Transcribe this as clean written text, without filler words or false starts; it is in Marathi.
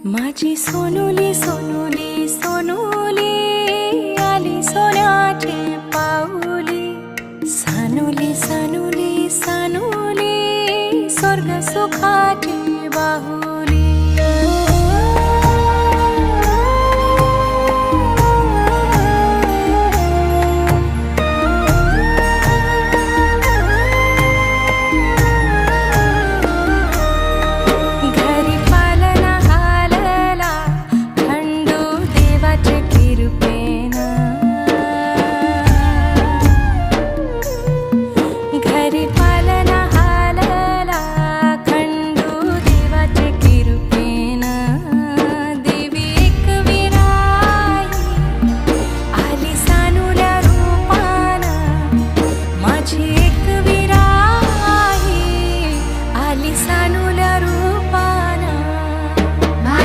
माझी सोनुली सोनुली सोनुली आली सोन्याची पाऊली। सानुली सानुली सानुली स्वर्ग सुखाची बाहुली।